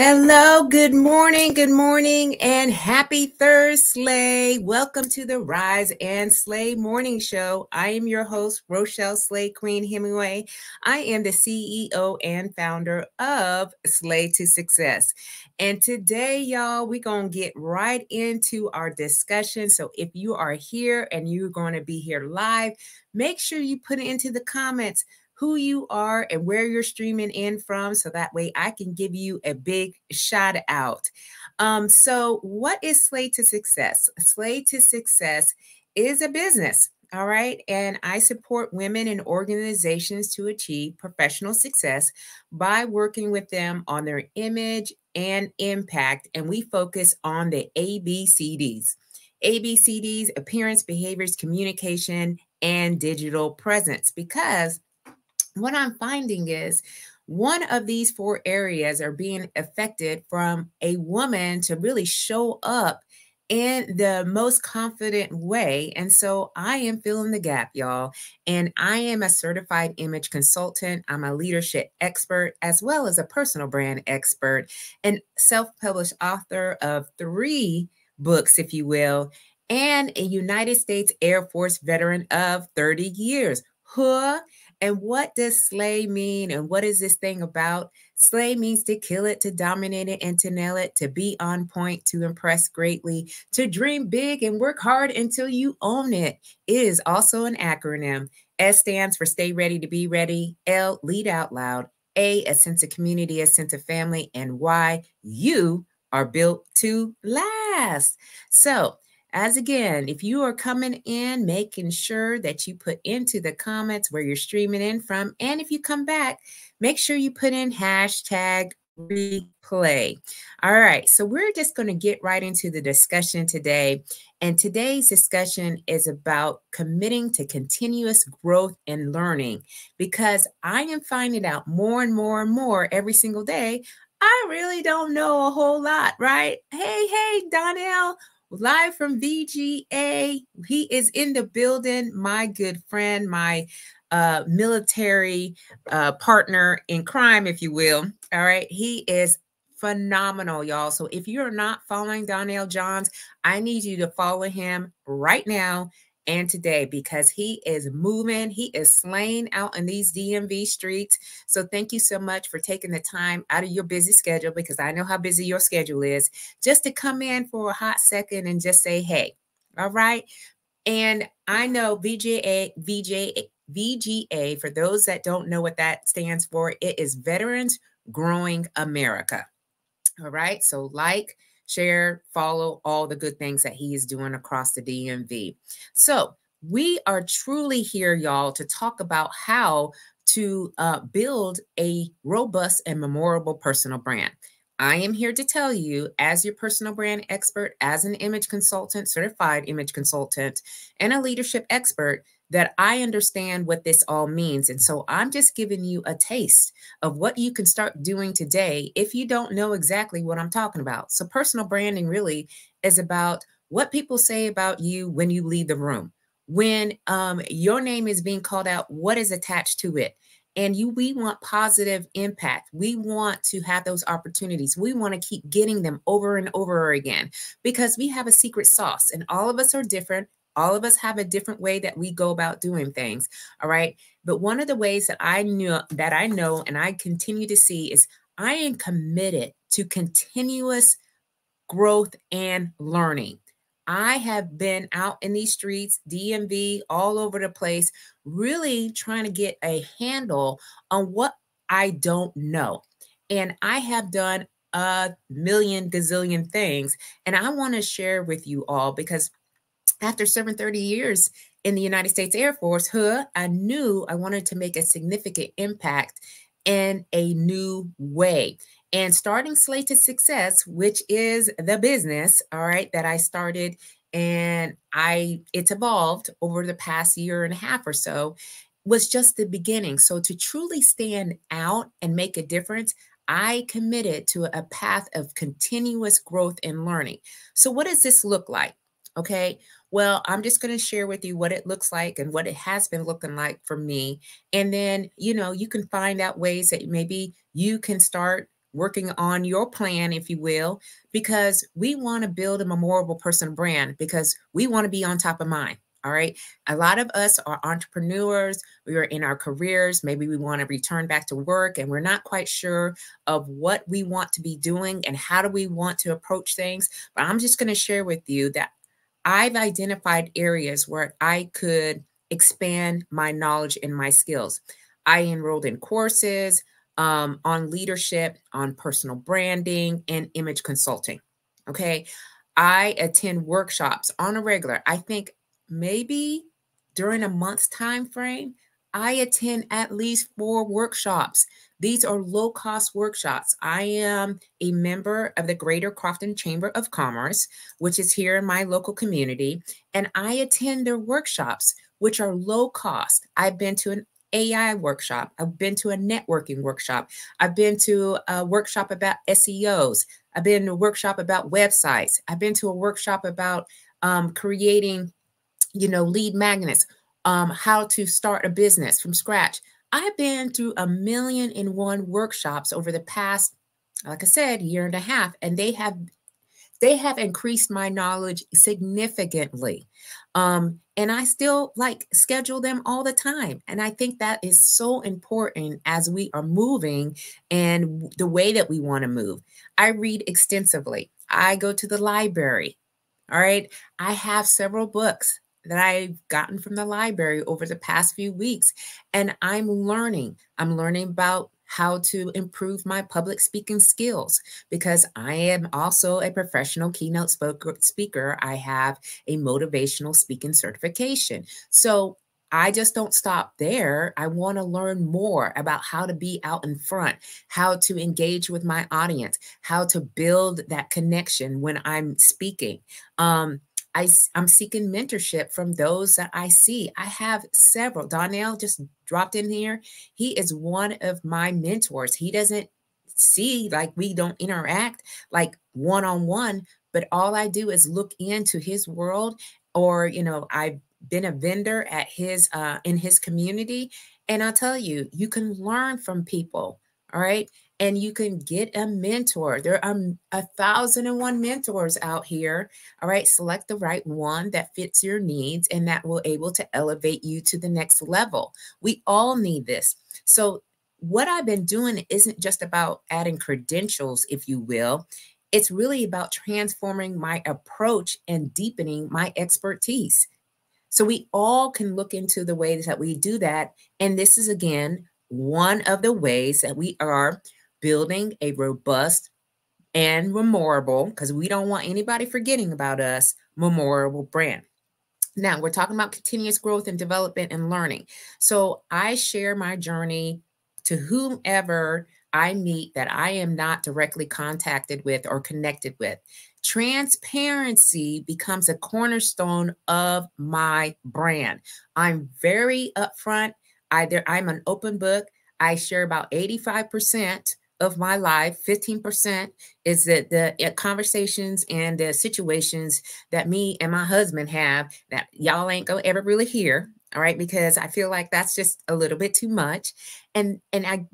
Hello, good morning, and happy Thursday. Welcome to the Rise and Slay Morning Show. I am your host, Rochelle Slay Queen Hemingway. I am the CEO and founder of Slay to Success. And today, y'all, we're going to get right into our discussion. So if you are here and you're going to be here live, make sure you put it into the comments who you are and where you're streaming in from, so that way I can give you a big shout out. So what is Slay to Success? Slay to Success is a business, all right? And I support women and organizations to achieve professional success by working with them on their image and impact. And we focus on the ABCDs. ABCDs, appearance, behaviors, communication, and digital presence, because what I'm finding is one of these four areas are being affected from a woman to really show up in the most confident way. And so I am filling the gap, y'all. And I am a certified image consultant. I'm a leadership expert, as well as a personal brand expert and self-published author of 3 books, if you will, and a United States Air Force veteran of 30 years. Huh? And what does slay mean? And what is this thing about? Slay means to kill it, to dominate it, and to nail it, to be on point, to impress greatly, to dream big and work hard until you own it. It is also an acronym. S stands for stay ready to be ready. L, lead out loud. A sense of community, a sense of family. And Y, you are built to last. So, as again, if you are coming in, making sure that you put into the comments where you're streaming in from, and if you come back, make sure you put in hashtag replay. All right, so we're just going to get right into the discussion today. And today's discussion is about committing to continuous growth and learning, because I am finding out more and more and more every single day. I really don't know a whole lot, right? Hey, Donnell. Live from VGA. He is in the building. My good friend, my military partner in crime, if you will. All right. He is phenomenal, y'all. So if you're not following Donnell Johns, I need you to follow him right now and today, because he is moving. He is slaying out in these DMV streets. So thank you so much for taking the time out of your busy schedule, because I know how busy your schedule is, just to come in for a hot second and just say, hey, all right. And I know VGA, for those that don't know what that stands for, it is Veterans Growing America. All right. So share, follow all the good things that he is doing across the DMV. So we are truly here, y'all, to talk about how to build a robust and memorable personal brand. I am here to tell you, as your personal brand expert, as an image consultant, certified image consultant, and a leadership expert, that I understand what this all means. And so I'm just giving you a taste of what you can start doing today if you don't know exactly what I'm talking about. So personal branding really is about what people say about you when you leave the room. When your name is being called out, what is attached to it? And we want positive impact. We want to have those opportunities. We want to keep getting them over and over again, because we have a secret sauce, and all of us are different. All of us have a different way that we go about doing things. All right. But one of the ways that I know and I continue to see is I am committed to continuous growth and learning. I have been out in these streets, DMV, all over the place, really trying to get a handle on what I don't know. And I have done a million gazillion things. And I want to share with you all, because after serving 30 years in the United States Air Force, I knew I wanted to make a significant impact in a new way. And starting Slay to Success, which is the business, all right, that I started, and it's evolved over the past year and a half or so, was just the beginning. So to truly stand out and make a difference, I committed to a path of continuous growth and learning. So what does this look like? Okay. Well, I'm just going to share with you what it looks like and what it has been looking like for me. And then, you can find out ways that maybe you can start working on your plan, if you will, because we want to build a memorable personal brand because we want to be on top of mind. All right. A lot of us are entrepreneurs. We are in our careers. Maybe we want to return back to work and we're not quite sure of what we want to be doing and how do we want to approach things. But I'm just going to share with you that I've identified areas where I could expand my knowledge and my skills. I enrolled in courses on leadership, on personal branding, and image consulting. Okay. I attend workshops on a regular. I think maybe during a month's time frame, I attend at least 4 workshops. These are low-cost workshops. I am a member of the Greater Crofton Chamber of Commerce, which is here in my local community, and I attend their workshops, which are low cost. I've been to an AI workshop. I've been to a networking workshop. I've been to a workshop about SEOs. I've been to a workshop about websites. I've been to a workshop about creating, lead magnets, how to start a business from scratch. I've been through 1,000,001 workshops over the past, like I said, year and a half, and they have increased my knowledge significantly. And I still schedule them all the time. And I think that is so important as we are moving and the way that we want to move. I read extensively. I go to the library. All right. I have several books that I've gotten from the library over the past few weeks, and I'm learning. I'm learning about how to improve my public speaking skills because I am also a professional keynote speaker. I have a motivational speaking certification. So I just don't stop there. I want to learn more about how to be out in front, how to engage with my audience, how to build that connection when I'm speaking. I'm seeking mentorship from those that I see. I have several. Donnell just dropped in here. He is one of my mentors. He doesn't see, we don't interact like one-on-one, but all I do is look into his world, or, I've been a vendor at in his community. And I'll tell you, you can learn from people. All right. And you can get a mentor. There are 1,001 mentors out here. All right. Select the right one that fits your needs and that will able to elevate you to the next level. We all need this. So what I've been doing isn't just about adding credentials, if you will. It's really about transforming my approach and deepening my expertise. So we all can look into the ways that we do that. And this is, again, one of the ways that we are building a robust and memorable, because we don't want anybody forgetting about us, memorable brand. Now, we're talking about continuous growth and development and learning. So I share my journey to whomever I meet that I am not directly contacted with or connected with. Transparency becomes a cornerstone of my brand. I'm very upfront. I'm an open book. I share about 85% of my life. 15% is the conversations and the situations that me and my husband have that y'all ain't gonna ever really hear. All right, because I feel like that's just a little bit too much. And I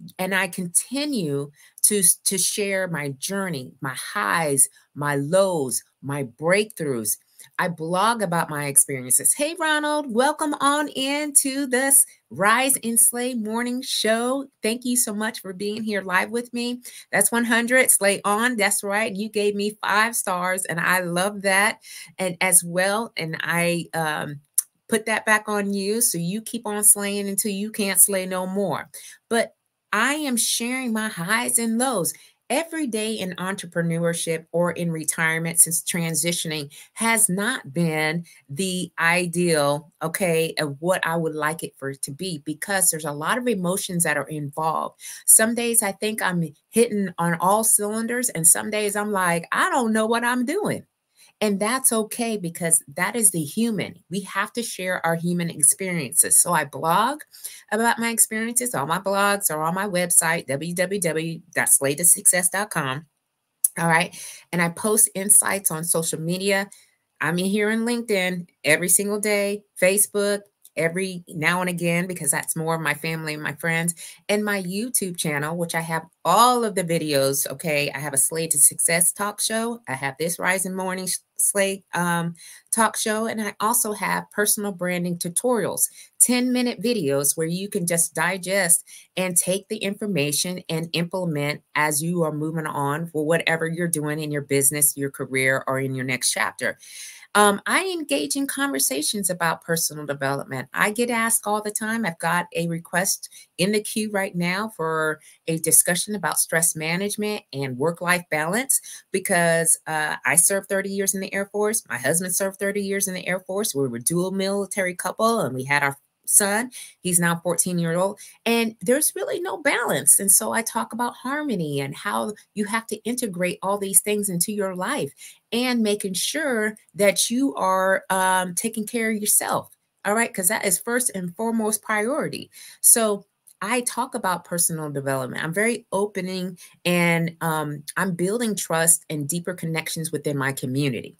continue to share my journey, my highs, my lows, my breakthroughs. I blog about my experiences. Hey, Ronald, welcome on into this Rise and Slay morning show. Thank you so much for being here live with me. That's 100. Slay on. That's right. You gave me 5 stars, and I love that. And as well, and I put that back on you. So you keep on slaying until you can't slay no more. But I am sharing my highs and lows. Every day in entrepreneurship or in retirement since transitioning has not been the ideal, okay, of what I would like it for it to be, because there's a lot of emotions that are involved. Some days I think I'm hitting on all cylinders, and some days I'm like, I don't know what I'm doing. And that's okay, because that is the human. We have to share our human experiences. So I blog about my experiences. All my blogs are on my website, www.slaytosuccess.com. All right. And I post insights on social media. I'm in here on LinkedIn every single day, Facebook, every now and again, because that's more of my family and my friends, and my YouTube channel, which I have all of the videos. Okay. I have a Slay to Success talk show. I have this Rising Morning Slay talk show. And I also have personal branding tutorials, 10-minute videos where you can just digest and take the information and implement as you are moving on for whatever you're doing in your business, your career, or in your next chapter. I engage in conversations about personal development. I get asked all the time. I've got a request in the queue right now for a discussion about stress management and work-life balance because I served 30 years in the Air Force. My husband served 30 years in the Air Force. We were a dual military couple, and we had our son. He's now 14 years old, and there's really no balance. And so I talk about harmony and how you have to integrate all these things into your life and making sure that you are taking care of yourself. All right, because that is first and foremost priority. So I talk about personal development. I'm very opening, and I'm building trust and deeper connections within my community.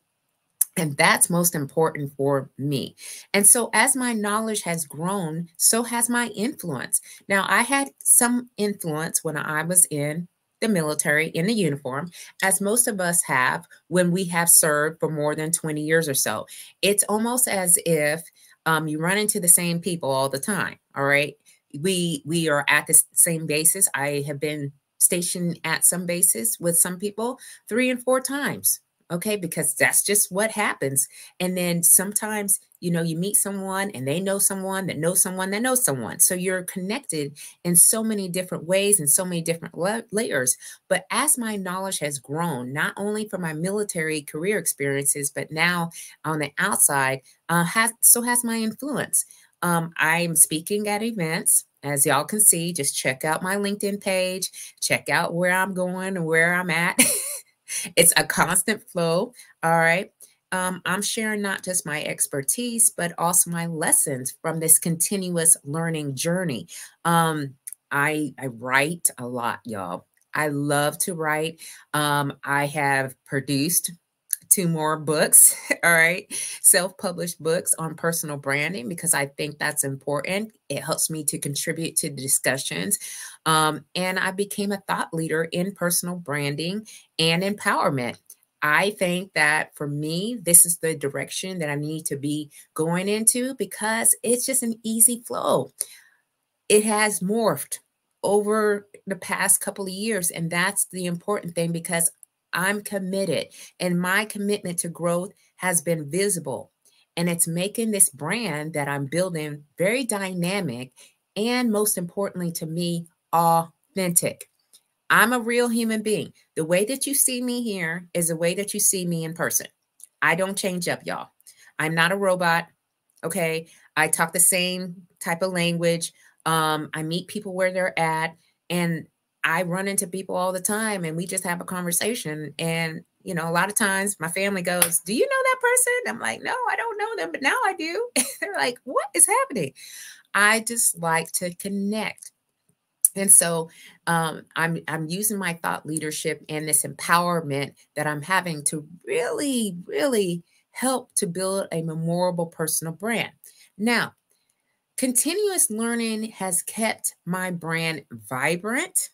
And that's most important for me. And so as my knowledge has grown, so has my influence. Now, I had some influence when I was in the military, in the uniform, as most of us have when we have served for more than 20 years or so. It's almost as if you run into the same people all the time. All right. We are at the same bases. I have been stationed at some bases with some people 3 and 4 times. Okay, because that's just what happens. And then sometimes, you know, you meet someone and they know someone that knows someone that knows someone. So you're connected in so many different ways and so many different layers. But as my knowledge has grown, not only from my military career experiences, but now on the outside, so has my influence. I'm speaking at events. As y'all can see, just check out my LinkedIn page, check out where I'm going and where I'm at. It's a constant flow. All right. I'm sharing not just my expertise, but also my lessons from this continuous learning journey. I write a lot, y'all. I love to write. I have produced 2 more books, all right, self-published books on personal branding because I think that's important. It helps me to contribute to the discussions. And I became a thought leader in personal branding and empowerment. I think that for me, this is the direction that I need to be going into because it's just an easy flow. It has morphed over the past couple of years. And that's the important thing because I'm committed and my commitment to growth has been visible. And it's making this brand that I'm building very dynamic and most importantly to me, authentic. I'm a real human being. The way that you see me here is the way that you see me in person. I don't change up, y'all. I'm not a robot. Okay. I talk the same type of language. I meet people where they're at, and I run into people all the time, and we just have a conversation. And, you know, a lot of times my family goes, "Do you know that person?" I'm like, "No, I don't know them, but now I do." They're like, "What is happening?" I just like to connect. And so I'm using my thought leadership and this empowerment that I'm having to really help to build a memorable personal brand. Now, continuous learning has kept my brand vibrant,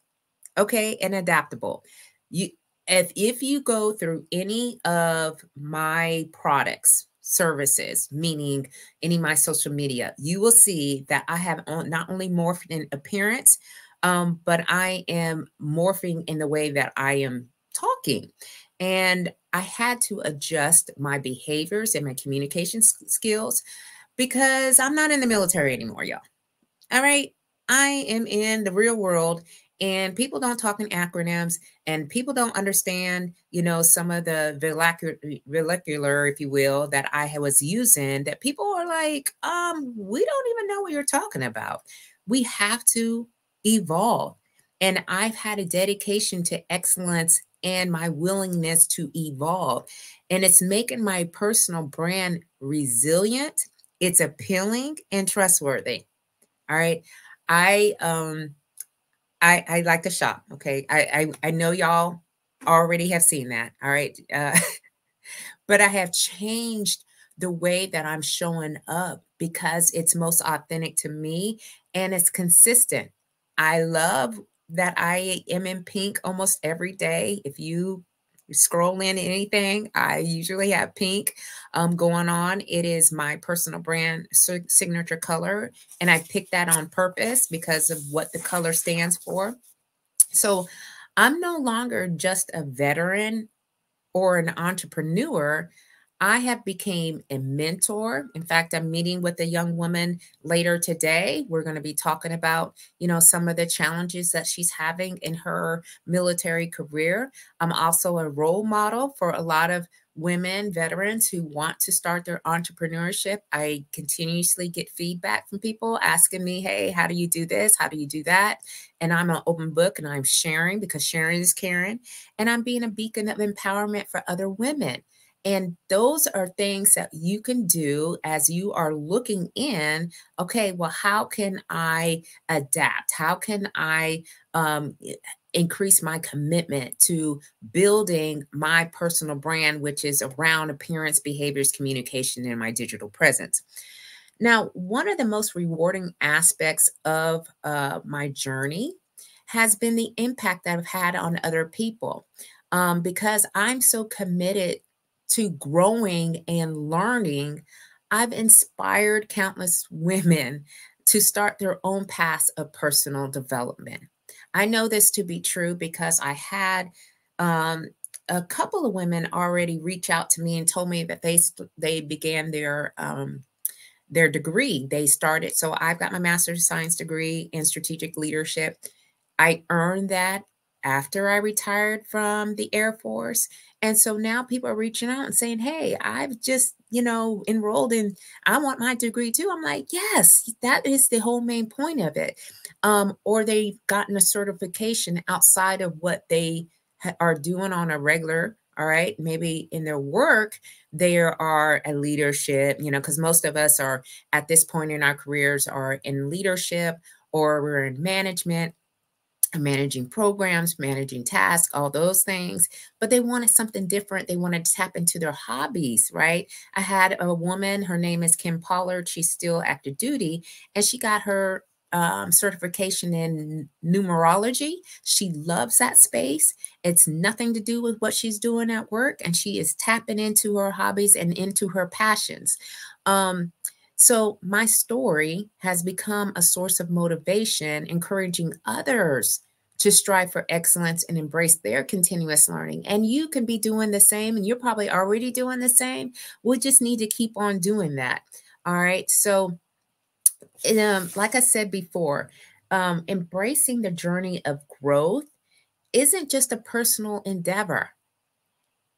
okay, and adaptable. You, if you go through any of my products, services, meaning any of my social media, you will see that I have not only morphed in appearance, but I am morphing in the way that I am talking. And I had to adjust my behaviors and my communication skills because I'm not in the military anymore, y'all. All right. I am in the real world, and people don't talk in acronyms, and people don't understand, you know, some of the vernacular, if you will, that I was using that people are like, we don't even know what you're talking about. We have to evolve. And I've had a dedication to excellence and my willingness to evolve. And it's making my personal brand resilient, it's appealing and trustworthy. All right. I I like to shop. Okay. I know y'all already have seen that. All right. But I have changed the way that I'm showing up because it's most authentic to me and it's consistent. I love that I am in pink almost every day. If you scroll in anything, I usually have pink going on. It is my personal brand signature color, and I picked that on purpose because of what the color stands for. So I'm no longer just a veteran or an entrepreneur. I have became a mentor. In fact, I'm meeting with a young woman later today. We're going to be talking about, some of the challenges that she's having in her military career. I'm also a role model for a lot of women, veterans who want to start their entrepreneurship. I continuously get feedback from people asking me, hey, how do you do this? How do you do that? And I'm an open book and I'm sharing because sharing is caring. And I'm being a beacon of empowerment for other women. And those are things that you can do as you are looking in. Okay, well, how can I adapt? How can I increase my commitment to building my personal brand, which is around appearance, behaviors, communication, and my digital presence? Now, one of the most rewarding aspects of my journey has been the impact that I've had on other people because I'm so committed to growing and learning. I've inspired countless women to start their own paths of personal development. I know this to be true because I had um, a couple of women already reach out to me and told me that they began their degree. They started, so I've got my master's of science degree in strategic leadership. I earned that after I retired from the Air Force. And so now people are reaching out and saying, hey, I've just, enrolled in, I want my degree too. I'm like, yes, that is the whole main point of it. Or they've gotten a certification outside of what they are doing on a regular. All right. Maybe in their work, there are a leadership, because most of us are at this point in our careers are in leadership or we're in management, managing programs, managing tasks, all those things. But they wanted something different. They wanted to tap into their hobbies, right? I had a woman, her name is Kim Pollard. She's still active duty, and she got her certification in numerology. She loves that space. It's nothing to do with what she's doing at work, and she is tapping into her hobbies and into her passions. So my story has become a source of motivation, encouraging others to strive for excellence and embrace their continuous learning. And you can be doing the same, and you're probably already doing the same. We just need to keep on doing that. All right. So like I said before, embracing the journey of growth isn't just a personal endeavor.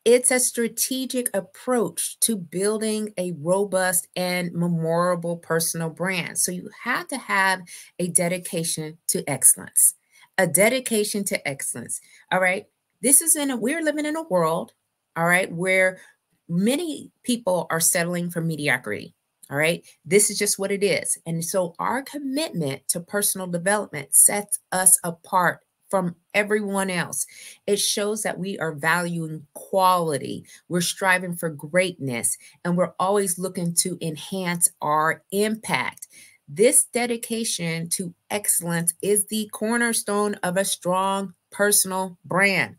It's a strategic approach to building a robust and memorable personal brand. So you have to have a dedication to excellence, a dedication to excellence. All right. We're living in a world, all right, where many people are settling for mediocrity. All right. This is just what it is. And so our commitment to personal development sets us apart from everyone else. It shows that we are valuing quality, we're striving for greatness, and we're always looking to enhance our impact. This dedication to excellence is the cornerstone of a strong personal brand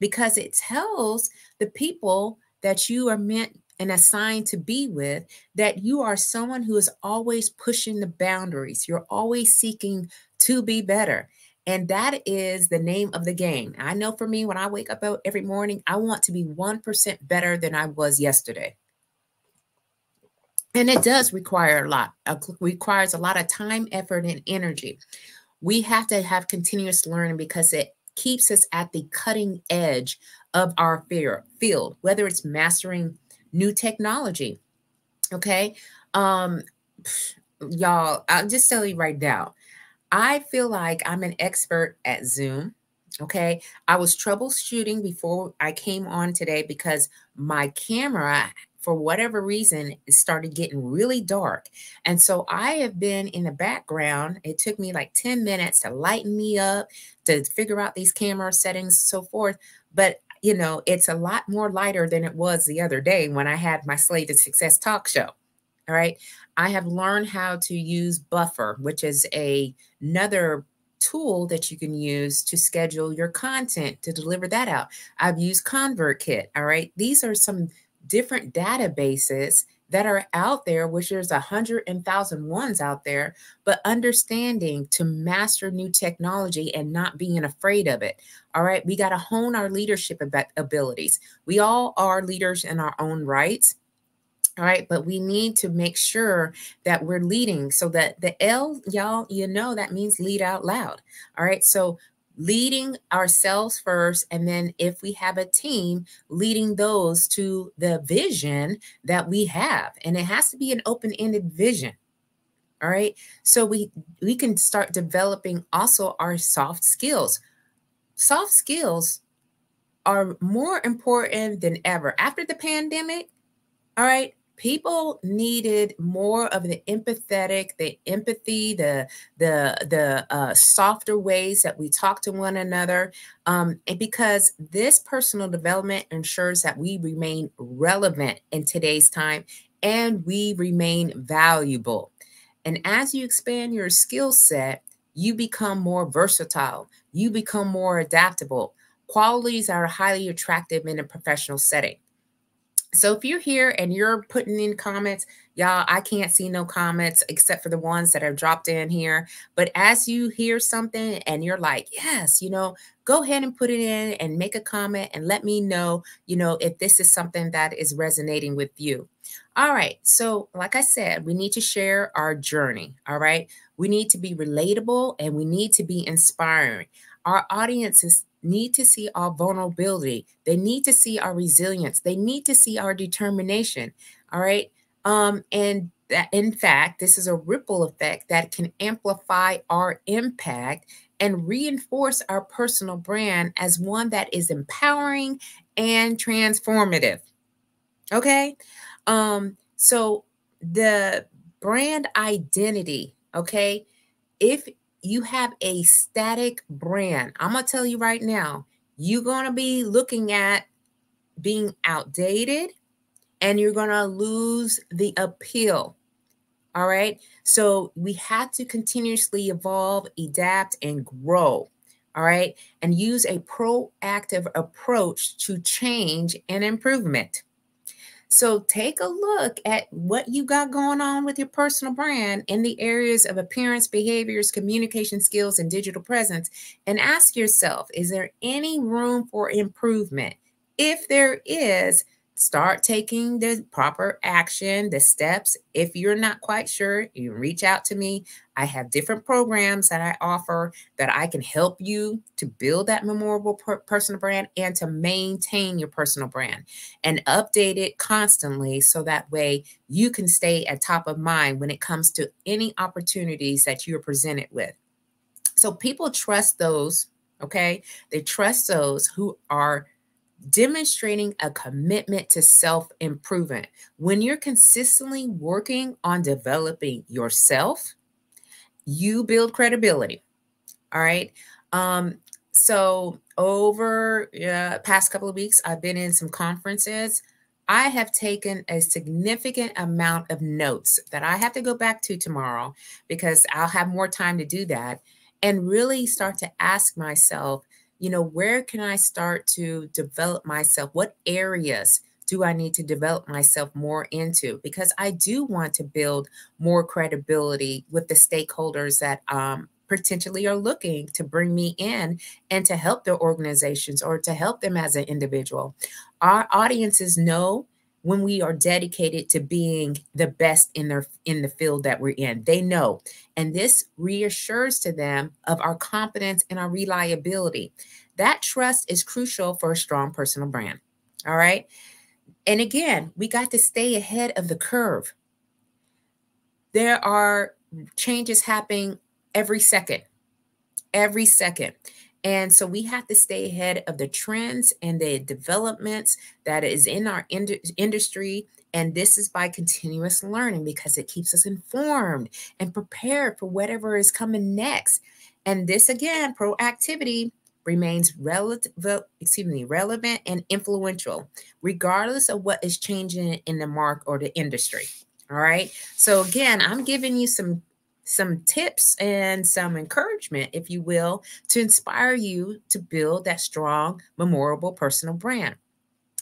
because it tells the people that you are meant and assigned to be with that you are someone who is always pushing the boundaries. You're always seeking to be better. And that is the name of the game. I know for me, when I wake up every morning, I want to be 1% better than I was yesterday. And it does require a lot. It requires a lot of time, effort, and energy. We have to have continuous learning because it keeps us at the cutting edge of our field, whether it's mastering new technology. Okay. Y'all, I'll just tell you right now, I feel like I'm an expert at Zoom. Okay. I was troubleshooting before I came on today because my camera, for whatever reason, it started getting really dark. And so I have been in the background. It took me like 10 minutes to lighten me up, to figure out these camera settings and so forth. But it's a lot more lighter than it was the other day when I had my Slay to Success talk show. All right. I have learned how to use Buffer, which is another tool that you can use to schedule your content to deliver that out. I've used ConvertKit. All right. These are some different databases that are out there, which there's 100,000 ones out there, but understanding to master new technology and not being afraid of it. All right. We got to hone our leadership abilities. We all are leaders in our own rights. All right, but we need to make sure that we're leading, so that the L, y'all, that means lead out loud. All right, so leading ourselves first, and then if we have a team, leading those to the vision that we have. And it has to be an open-ended vision. All right, so we can start developing also our soft skills. Soft skills are more important than ever. After the pandemic, all right, people needed more of the empathetic, the empathy, the softer ways that we talk to one another, and because this personal development ensures that we remain relevant in today's time and we remain valuable. And as you expand your skill set, you become more versatile. You become more adaptable. Qualities are highly attractive in a professional setting. So if you're here and you're putting in comments, y'all, I can't see no comments except for the ones that are dropped in here. But as you hear something and you're like, yes, go ahead and put it in and make a comment and let me know, if this is something that is resonating with you. All right. So like I said, we need to share our journey. All right. We need to be relatable and we need to be inspiring. Our audiences need to see our vulnerability. They need to see our resilience. They need to see our determination. All right. And that, in fact, this is a ripple effect that can amplify our impact and reinforce our personal brand as one that is empowering and transformative. Okay. So the brand identity, okay, if you have a static brand, I'm going to tell you right now, you're going to be looking at being outdated and you're going to lose the appeal. All right. So we have to continuously evolve, adapt, and grow. All right. And use a proactive approach to change and improvement. So take a look at what you got going on with your personal brand in the areas of appearance, behaviors, communication skills, and digital presence, and ask yourself, is there any room for improvement? If there is, start taking the proper action, the steps. If you're not quite sure, you reach out to me. I have different programs that I offer that I can help you to build that memorable personal brand and to maintain your personal brand and update it constantly, so that way you can stay at top of mind when it comes to any opportunities that you're presented with. So people trust those, okay? They trust those who are demonstrating a commitment to self-improvement. When you're consistently working on developing yourself, you build credibility. All right. So over past couple of weeks, I've been in some conferences. I have taken a significant amount of notes that I have to go back to tomorrow because I'll have more time to do that and really start to ask myself, where can I start to develop myself? What areas do I need to develop myself more into? Because I do want to build more credibility with the stakeholders that potentially are looking to bring me in and to help their organizations or to help them as an individual. Our audiences know when we are dedicated to being the best in the field that we're in. They know. And this reassures to them of our confidence and our reliability. That trust is crucial for a strong personal brand. All right. And again, we got to stay ahead of the curve. There are changes happening every second. And so we have to stay ahead of the trends and the developments that is in our industry. And this is by continuous learning, because it keeps us informed and prepared for whatever is coming next. And this, again, proactivity remains relevant and influential, regardless of what is changing in the market or the industry. All right. So again, I'm giving you some tips and some encouragement, if you will, to inspire you to build that strong, memorable personal brand.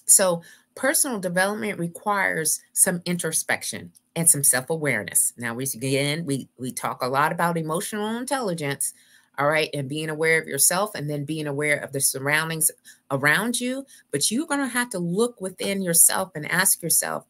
So personal development requires some introspection and some self-awareness. Now, we talk a lot about emotional intelligence, all right, and being aware of yourself and then being aware of the surroundings around you. But you're going to have to look within yourself and ask yourself,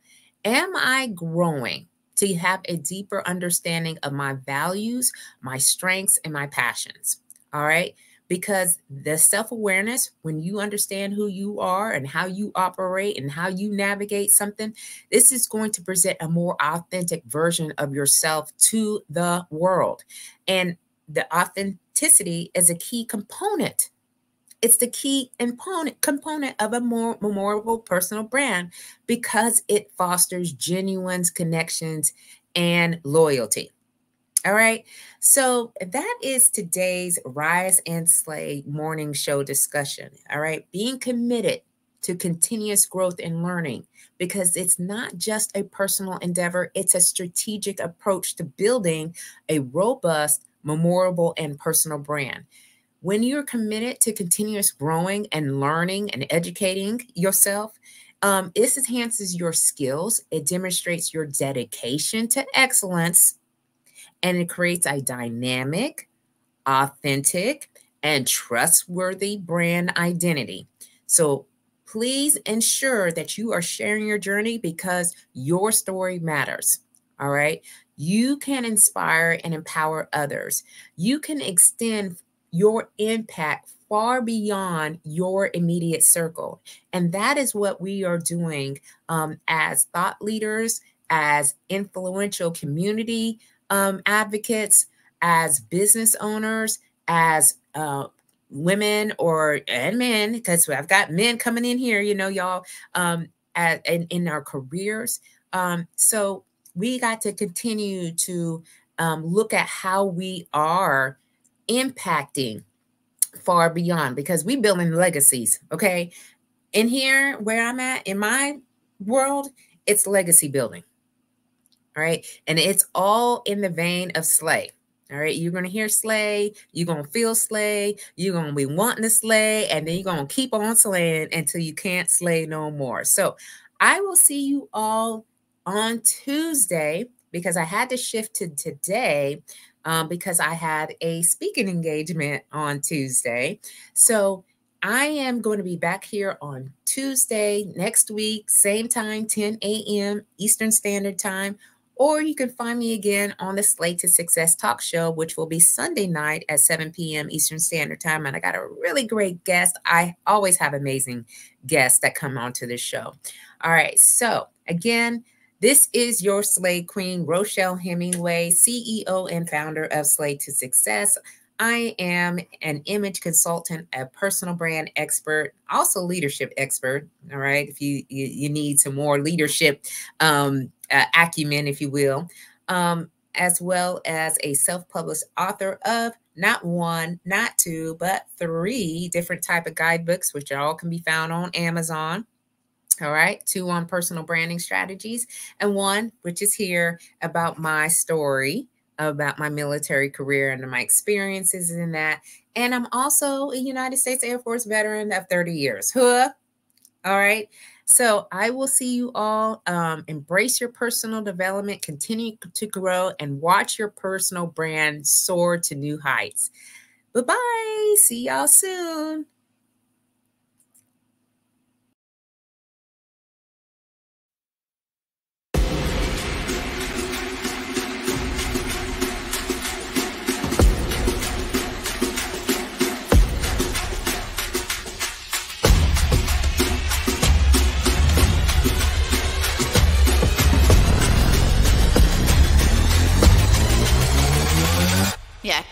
am I growing to have a deeper understanding of my values, my strengths, and my passions? All right. Because the self-awareness, when you understand who you are and how you operate and how you navigate something, this is going to present a more authentic version of yourself to the world. And the authenticity is a key component. It's the key component of a more memorable personal brand because it fosters genuine connections and loyalty. All right. So that is today's Rise and Slay morning show discussion. All right. Being committed to continuous growth and learning, because it's not just a personal endeavor. It's a strategic approach to building a robust, memorable, and personal brand. When you're committed to continuous growing and learning and educating yourself, this enhances your skills. It demonstrates your dedication to excellence. And it creates a dynamic, authentic, and trustworthy brand identity. So please ensure that you are sharing your journey because your story matters. All right. You can inspire and empower others. You can extend your impact far beyond your immediate circle. And that is what we are doing as thought leaders, as influential community advocates, as business owners, as women and men, because I've got men coming in here, y'all, in our careers. So we got to continue to look at how we are impacting far beyond, because we building legacies. Okay. In here where I'm at in my world, it's legacy building. All right. And it's all in the vein of slay. All right. You're going to hear slay. You're going to feel slay. You're going to be wanting to slay. And then you're going to keep on slaying until you can't slay no more. So I will see you all on Tuesday, because I had to shift to today because I had a speaking engagement on Tuesday. So I am going to be back here on Tuesday next week, same time, 10 a.m. Eastern Standard Time. Or you can find me again on the Slay to Success talk show, which will be Sunday night at 7 p.m. Eastern Standard Time. And I got a really great guest. I always have amazing guests that come onto this show. All right. So again, this is your Slay Queen, Rochelle Hemingway, CEO and founder of Slay to Success. I am an image consultant, a personal brand expert, also leadership expert. All right. If you need some more leadership acumen, if you will, as well as a self-published author of not one, not two, but 3 different type of guidebooks, which all can be found on Amazon. All right. 2 on personal branding strategies, and 1, which is here, about my story, about my military career and my experiences in that. And I'm also a United States Air Force veteran of 30 years. Huh? All right. So I will see you all. Embrace your personal development, continue to grow, and watch your personal brand soar to new heights. Bye-bye. See y'all soon. Yeah.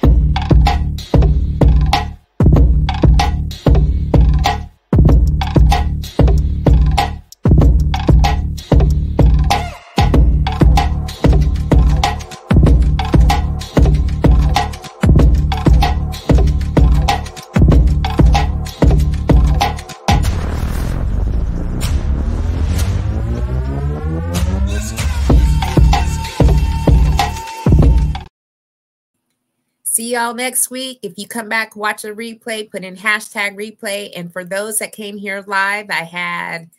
See y'all next week. If you come back, watch a replay, put in hashtag replay. And for those that came here live, I had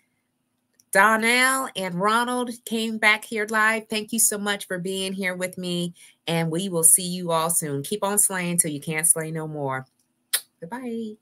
Donnell and Ronald came back here live. Thank you so much for being here with me. And we will see you all soon. Keep on slaying till you can't slay no more. Goodbye.